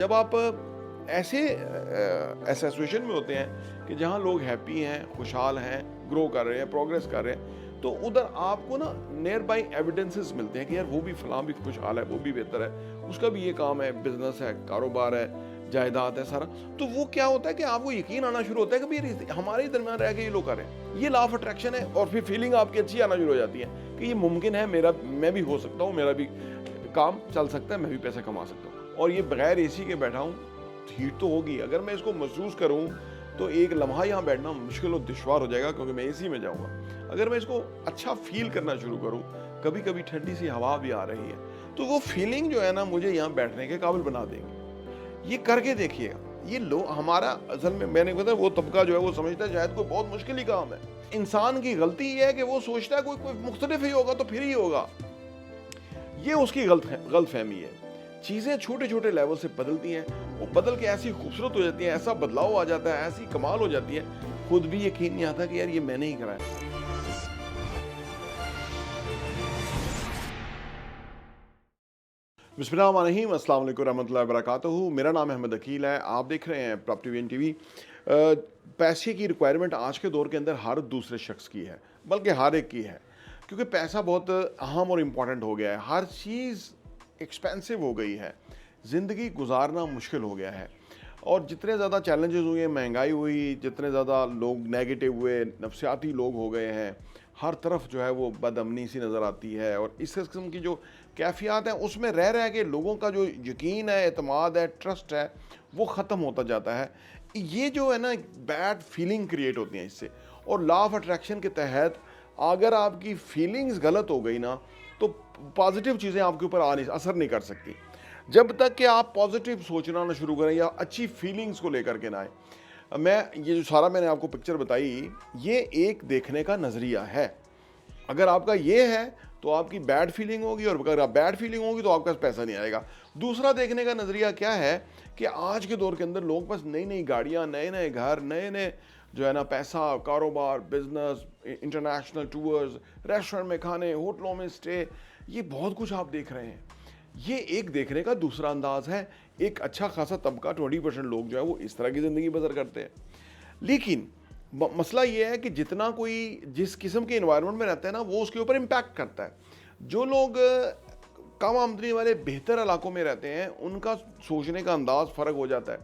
जब आप ऐसे सिचुएशन में होते हैं कि जहाँ लोग हैप्पी हैं, खुशहाल हैं, ग्रो कर रहे हैं, प्रोग्रेस कर रहे हैं, तो उधर आपको ना नियर बाई एविडेंसेस मिलते हैं कि यार वो भी फलां भी खुशहाल है, वो भी बेहतर है, उसका भी ये काम है, बिजनेस है, कारोबार है, जायदाद है सारा। तो वो क्या होता है कि आपको यकीन आना शुरू होता है कि भाई ये हमारे ही दरमियान रह के ये लोग कर रहे हैं। ये लॉ ऑफ अट्रैक्शन है और फिर फीलिंग आपकी अच्छी आना शुरू हो जाती है कि ये मुमकिन है, मैं भी हो सकता हूँ, मेरा भी काम चल सकता है, मैं भी पैसा कमा सकता हूँ। और ये बगैर एसी के बैठा हूँ, हीट तो होगी, अगर मैं इसको महसूस करूँ तो एक लम्हा यहाँ बैठना मुश्किल और दुश्वार हो जाएगा क्योंकि मैं एसी में जाऊँगा। अगर मैं इसको अच्छा फील करना शुरू करूँ, कभी कभी ठंडी सी हवा भी आ रही है, तो वो फीलिंग जो है ना मुझे यहाँ बैठने के काबिल बना देंगे। ये करके देखिएगा। ये लो हमारा असल में मैंने बताया वो तबका जो है वो समझता है शायद कोई बहुत मुश्किल ही काम है। इंसान की गलती ये है कि वो सोचता है कोई कोई मुख्तलिफ ही होगा तो फिर ही होगा। ये उसकी गलत फहमी है। चीज़ें छोटे छोटे लेवल से बदलती हैं, वो बदल के ऐसी खूबसूरत हो जाती हैं, ऐसा बदलाव आ जाता है, ऐसी कमाल हो जाती है, खुद भी यकीन नहीं आता कि यार ये मैंने ही कराया। बिस्मिल्लाहिर्रहमानिर्रहीम, अस्सलाम वालेकुम रहमतुल्लाहि व बरकातहू। मेरा नाम अहमद अकील है, आप देख रहे हैं प्रॉपर्टी वीएन टीवी। पैसे की रिक्वायरमेंट आज के दौर के अंदर हर दूसरे शख्स की है, बल्कि हर एक की है, क्योंकि पैसा बहुत अहम और इम्पॉर्टेंट हो गया है। हर चीज़ एक्सपेंसिव हो गई है, ज़िंदगी गुजारना मुश्किल हो गया है। और जितने ज़्यादा चैलेंजेस हुए, महंगाई हुई, जितने ज़्यादा लोग नेगेटिव हुए, नफसियाती लोग हो गए हैं, हर तरफ जो है वो बदअमनी सी नज़र आती है। और इस किस्म की जो कैफियत हैं उसमें रह के लोगों का जो यकीन है, एतमाद है, ट्रस्ट है, वो ख़त्म होता जाता है। ये जो है ना बैड फीलिंग क्रिएट होती हैं इससे। और लॉ ऑफ अट्रैक्शन के तहत अगर आपकी फीलिंग्स गलत हो गई ना, तो पॉजिटिव चीज़ें आपके ऊपर असर नहीं कर सकती। जब तक कि आप पॉजिटिव सोचना ना शुरू करें या अच्छी फीलिंग्स को लेकर के ना आए। मैं ये जो सारा मैंने आपको पिक्चर बताई, ये एक देखने का नज़रिया है। अगर आपका ये है तो आपकी बैड फीलिंग होगी, और अगर आप बैड फीलिंग होगी तो आपका पैसा नहीं आएगा। दूसरा देखने का नज़रिया क्या है कि आज के दौर के अंदर लोग बस नई नई गाड़ियाँ, नए नए घर, नए नए जो है ना पैसा, कारोबार, बिजनेस, इंटरनेशनल टूर्स, रेस्टोरेंट में खाने, होटलों में स्टे, ये बहुत कुछ आप देख रहे हैं। ये एक देखने का दूसरा अंदाज है। एक अच्छा खासा तबका 20% लोग जो है वो इस तरह की ज़िंदगी बसर करते हैं। लेकिन मसला ये है कि जितना कोई जिस किस्म के इन्वायरमेंट में रहता है ना, वो उसके ऊपर इम्पैक्ट करता है। जो लोग कम आमदनी वाले बेहतर इलाकों में रहते हैं, उनका सोचने का अंदाज फ़र्क हो जाता है,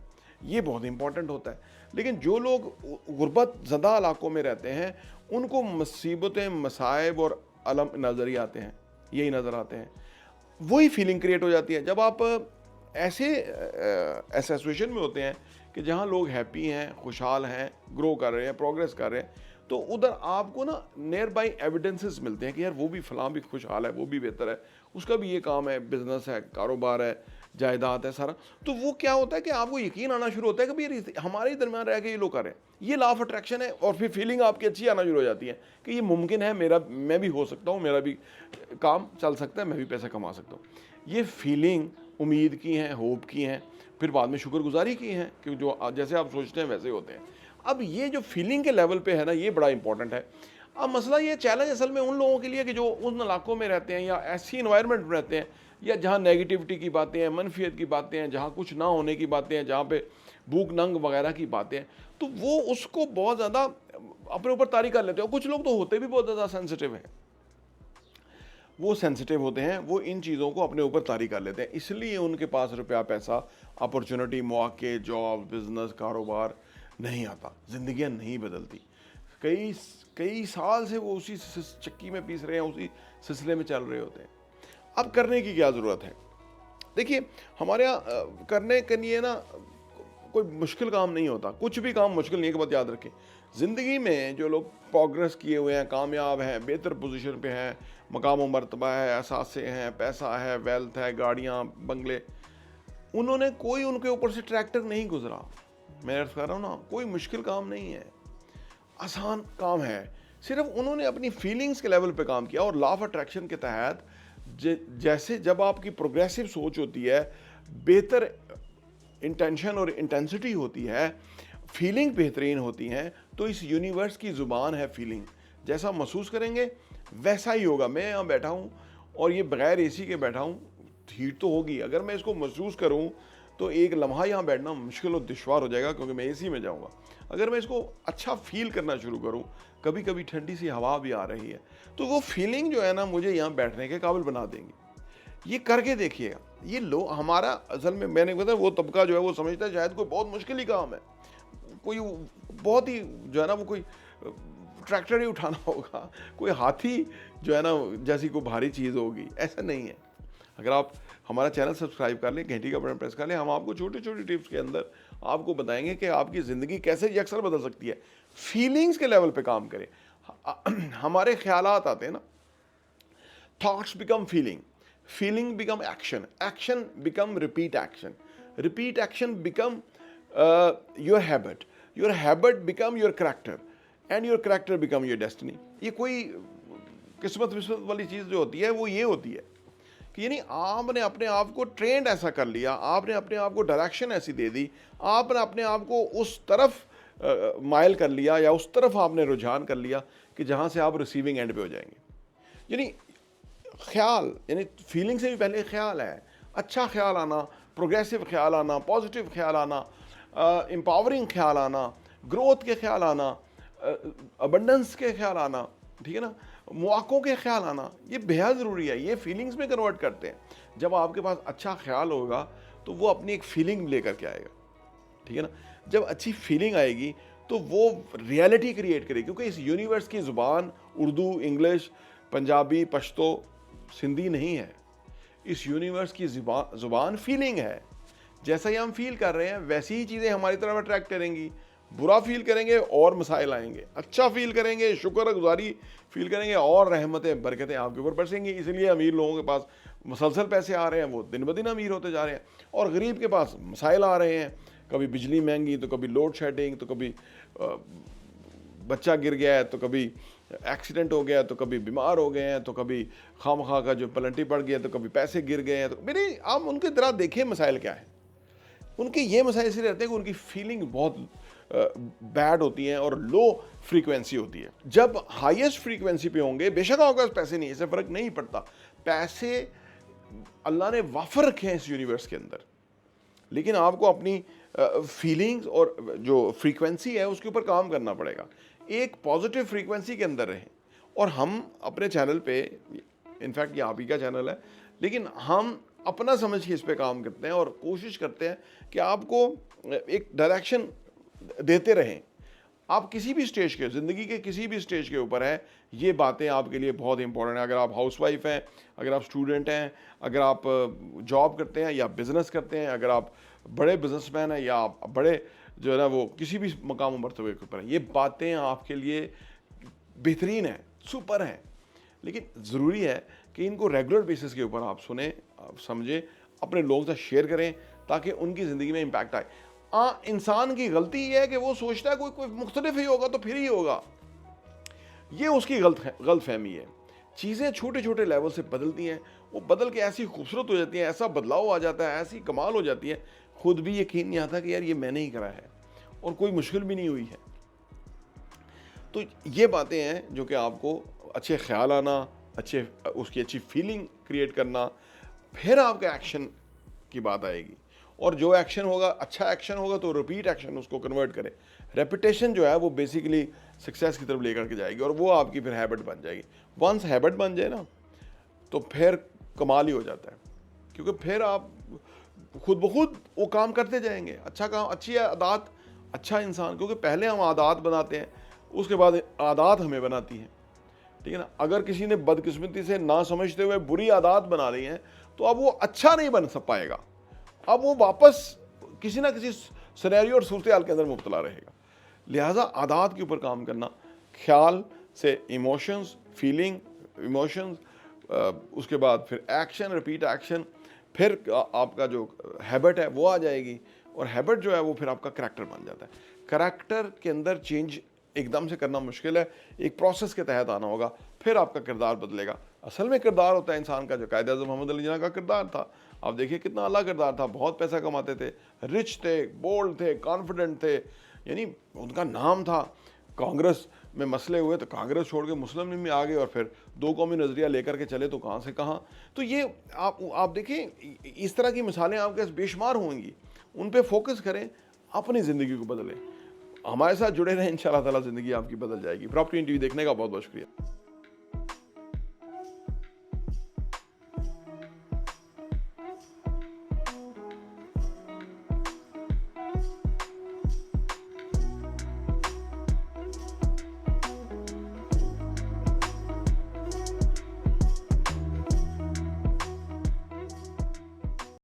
ये बहुत इंपॉर्टेंट होता है। लेकिन जो लोग गुर्बत ज़दा इलाकों में रहते हैं, उनको मुसीबतें, मसाइब और अलम नज़र ही आते हैं, यही नज़र आते हैं। वही फीलिंग क्रिएट हो जाती है जब आप ऐसे सिचुएशन में होते हैं कि जहाँ लोग हैप्पी हैं, खुशहाल हैं, ग्रो कर रहे हैं, प्रोग्रेस कर रहे हैं, तो उधर आपको ना नियर बाई एविडेंसेस मिलते हैं कि यार वो भी फलां भी खुशहाल है, वो भी बेहतर है, उसका भी ये काम है, बिजनेस है, कारोबार है, जायदाद है सारा। तो वो क्या होता है कि आपको यकीन आना शुरू होता है कि भाई यार हमारे ही दरमियान रह के ये लोग कर रहे हैं। ये लॉ ऑफ अट्रैक्शन है और फिर फीलिंग आपकी अच्छी आना शुरू हो जाती है कि ये मुमकिन है, मैं भी हो सकता हूँ, मेरा भी काम चल सकता है, मैं भी पैसा कमा सकता हूँ। ये फीलिंग उम्मीद की हैं, होप की हैं, फिर बाद में शुक्रगुजारी की हैं कि जो जैसे आप सोचते हैं वैसे होते हैं। अब ये जो फीलिंग के लेवल पे है ना, ये बड़ा इंपॉर्टेंट है। अब मसला ये चैलेंज असल में उन लोगों के लिए कि जो उन इलाकों में रहते हैं या ऐसी इन्वायरमेंट में रहते हैं या जहाँ नेगेटिविटी की बातें हैं, मनफियत की बातें हैं, जहाँ कुछ ना होने की बातें हैं, जहाँ पे भूख नंग वगैरह की बातें हैं, तो वो उसको बहुत ज़्यादा अपने ऊपर तारी कर लेते हैं। कुछ लोग तो होते भी बहुत ज़्यादा सेंसिटिव हैं, वो सेंसिटिव होते हैं, वो इन चीज़ों को अपने ऊपर तारी कर लेते हैं, इसलिए उनके पास रुपया, पैसा, अपॉर्चुनिटी, मौके, जॉब, बिजनेस, कारोबार नहीं आता, ज़िंदगियाँ नहीं बदलती। कई कई साल से वो उसी चक्की में पीस रहे हैं, उसी सिलसिले में चल रहे होते हैं। अब करने की क्या ज़रूरत है? देखिए, हमारे यहाँ करने के लिए ना कोई मुश्किल काम नहीं होता, कुछ भी काम मुश्किल नहीं है, कि बात याद रखें। ज़िंदगी में जो लोग प्रोग्रेस किए हुए हैं, कामयाब हैं, बेहतर पोजीशन पे हैं, मकाम व मर्तबा है, असासे हैं, पैसा है, वेल्थ है, गाड़ियाँ, बंगले, उन्होंने कोई उनके ऊपर से ट्रैक्टर नहीं गुजरा। मैं अर्ज़ कर रहा हूँ ना, कोई मुश्किल काम नहीं है, आसान काम है। सिर्फ उन्होंने अपनी फीलिंग्स के लेवल पे काम किया। और लॉ ऑफ अट्रैक्शन के तहत जैसे जब आपकी प्रोग्रेसिव सोच होती है, बेहतर इंटेंशन और इंटेंसिटी होती है, फीलिंग बेहतरीन होती हैं, तो इस यूनिवर्स की ज़ुबान है फीलिंग। जैसा महसूस करेंगे वैसा ही होगा। मैं यहाँ बैठा हूँ और ये बगैर एसी के बैठा हूँ, हीट तो होगी, अगर मैं इसको महसूस करूँ तो एक लम्हा यहाँ बैठना मुश्किल और दुश्वार हो जाएगा, क्योंकि मैं एसी में जाऊँगा। अगर मैं इसको अच्छा फील करना शुरू करूँ, कभी कभी ठंडी सी हवा भी आ रही है, तो वो फीलिंग जो है ना मुझे यहाँ बैठने के काबिल बना देंगी। ये करके देखिएगा। ये लो हमारा असल में, मैंने बताया वो तबका जो है वो समझता है शायद कोई बहुत मुश्किल ही काम है, कोई बहुत ही जो है ना वो कोई ट्रैक्टर ही उठाना होगा, कोई हाथी जो है ना जैसी कोई भारी चीज़ होगी, ऐसा नहीं है। अगर आप हमारा चैनल सब्सक्राइब कर लें, घंटी का बटन प्रेस कर लें, हम आपको छोटे छोटे टिप्स के अंदर आपको बताएंगे कि आपकी ज़िंदगी कैसे यकसर बदल सकती है। फीलिंग्स के लेवल पे काम करें। हमारे ख्यालात आते हैं ना, thoughts become feeling, feeling become action, action become repeat action, repeat action become your habit become your character, and your character become your destiny. ये कोई किस्मत विस्मत वाली चीज़ जो होती है वो ये होती है कि यानी आपने अपने आप को ट्रेंड ऐसा कर लिया, आपने अपने आप को डायरेक्शन ऐसी दे दी, आपने अपने आप को उस तरफ माइल कर लिया, या उस तरफ आपने रुझान कर लिया कि जहाँ से आप रिसीविंग एंड पे हो जाएंगे। यानी ख्याल, यानी फीलिंग से भी पहले ख्याल है। अच्छा ख्याल आना, प्रोग्रेसिव ख्याल आना, पॉजिटिव ख्याल आना, एम्पावरिंग ख्याल आना, ग्रोथ के ख्याल आना, अबंडेंस के ख्याल आना, ठीक है ना, मौक़ों के ख्याल आना, ये बेहद ज़रूरी है। ये फीलिंग्स में कन्वर्ट करते हैं। जब आपके पास अच्छा ख्याल होगा तो वो अपनी एक फीलिंग लेकर के आएगा, ठीक है ना। जब अच्छी फीलिंग आएगी तो वो रियलिटी क्रिएट करेगी, क्योंकि इस यूनिवर्स की ज़ुबान उर्दू, इंग्लिश, पंजाबी, पश्तो, सिंधी नहीं है। इस यूनिवर्स की ज़ुबान फीलिंग है। जैसा ही हम फील कर रहे हैं वैसी ही चीज़ें हमारी तरफ अट्रैक्ट करेंगी। बुरा फील करेंगे और मसाइल आएंगे, अच्छा फील करेंगे, शुक्रगुजारी फील करेंगे और रहमतें बरकतें आपके ऊपर बरसेंगी। इसलिए अमीर लोगों के पास मुसलसल पैसे आ रहे हैं, वो दिन ब दिन अमीर होते जा रहे हैं, और गरीब के पास मसाइल आ रहे हैं, कभी बिजली महंगी, तो कभी लोड शेडिंग, तो कभी बच्चा गिर गया है, तो कभी एक्सीडेंट हो गया, तो कभी बीमार हो गए हैं, तो कभी खामखा का जो पलंटी पड़ गया, तो कभी पैसे गिर गए हैं। तो मेरे आप उनके तरह देखिए मसाइल क्या है। उनके ये मसाइल इसलिए रहते हैं कि उनकी फीलिंग बहुत बैड होती हैं और लो फ्रीक्वेंसी होती है। जब हाईएस्ट फ्रीक्वेंसी पे होंगे, बेशक आपके पास पैसे नहीं, इससे फ़र्क नहीं पड़ता। पैसे अल्लाह ने वाफर रखे हैं इस यूनिवर्स के अंदर, लेकिन आपको अपनी फीलिंग्स और जो फ्रीक्वेंसी है उसके ऊपर काम करना पड़ेगा। एक पॉजिटिव फ्रीक्वेंसी के अंदर रहें। और हम अपने चैनल पे, इनफैक्ट ये आप ही का चैनल है, लेकिन हम अपना समझ के इस पे काम करते हैं और कोशिश करते हैं कि आपको एक डायरेक्शन देते रहें। आप किसी भी स्टेज के, ज़िंदगी के किसी भी स्टेज के ऊपर है, ये बातें आपके लिए बहुत इंपॉर्टेंट है। अगर आप हाउसवाइफ हैं, अगर आप स्टूडेंट हैं, अगर आप जॉब करते हैं या बिज़नेस करते हैं, अगर आप बड़े बिजनेसमैन हैं, या आप बड़े जो है ना वो किसी भी मकाम मरतबे के ऊपर हैं, ये बातें आपके लिए बेहतरीन हैं, सुपर हैं। लेकिन ज़रूरी है कि इनको रेगुलर बेसिस के ऊपर आप सुने, आप समझें, अपने लोगों से शेयर करें, ताकि उनकी ज़िंदगी में इम्पैक्ट आए। इंसान की गलती ये है कि वो सोचता है कोई मुख्तलिफ ही होगा तो फिर ही होगा। ये उसकी गलत फहमी है। चीज़ें छोटे छोटे लेवल से बदलती हैं, वो बदल के ऐसी खूबसूरत हो जाती हैं, ऐसा बदलाव आ जाता है, ऐसी कमाल हो जाती है, खुद भी यकीन नहीं आता कि यार ये मैंने ही करा है, और कोई मुश्किल भी नहीं हुई है। तो ये बातें हैं जो कि आपको अच्छे ख्याल आना, उसकी अच्छी फीलिंग क्रिएट करना, फिर आपके एक्शन की बात आएगी। और जो एक्शन होगा, अच्छा एक्शन होगा, तो रिपीट एक्शन उसको कन्वर्ट करें। रेपिटेशन जो है वो बेसिकली सक्सेस की तरफ लेकर के जाएगी, और वो आपकी फिर हैबिट बन जाएगी। वंस हैबिट बन जाए ना, तो फिर कमाल ही हो जाता है, क्योंकि फिर आप खुद ब खुद वो काम करते जाएंगे। अच्छा काम, अच्छी आदत, अच्छा इंसान, क्योंकि पहले हम आदत बनाते हैं, उसके बाद आदत हमें बनाती है, ठीक है ना। अगर किसी ने बदकिस्मती से ना समझते हुए बुरी आदत बना ली है, तो अब वो अच्छा नहीं बन पाएगा। अब वो वापस किसी ना किसी सिनेरियो और सूरत हाल के अंदर मुब्तला रहेगा। लिहाजा आदत के ऊपर काम करना, ख्याल से इमोशंस, फीलिंग, इमोशंस, उसके बाद फिर एक्शन, रिपीट एक्शन, फिर आपका जो हैबिट है वो आ जाएगी, और हैबिट जो है वो फिर आपका करैक्टर बन जाता है। करैक्टर के अंदर चेंज एकदम से करना मुश्किल है, एक प्रोसेस के तहत आना होगा, फिर आपका किरदार बदलेगा। असल में किरदार होता है इंसान का, जो कायदे आज़म मोहम्मद अली जिन्ना का किरदार था। आप देखिए कितना अला किरदार था, बहुत पैसा कमाते थे, रिच थे, बोल्ड थे, कॉन्फिडेंट थे, यानी उनका नाम था। कांग्रेस में मसले हुए तो कांग्रेस छोड़ के मुस्लिम लीग में आ गए, और फिर दो कौमी नज़रिया लेकर के चले तो कहाँ से कहाँ। तो ये आप देखिए, इस तरह की मिसालें आपके पास बेशुमार होंगी। उन पे फोकस करें, अपनी ज़िंदगी को बदलें। हमारे साथ जुड़े रहें, इंशाअल्लाह ताला ज़िंदगी आपकी बदल जाएगी। प्रॉपर्टी इंटरव्यू देखने का बहुत बहुत शुक्रिया।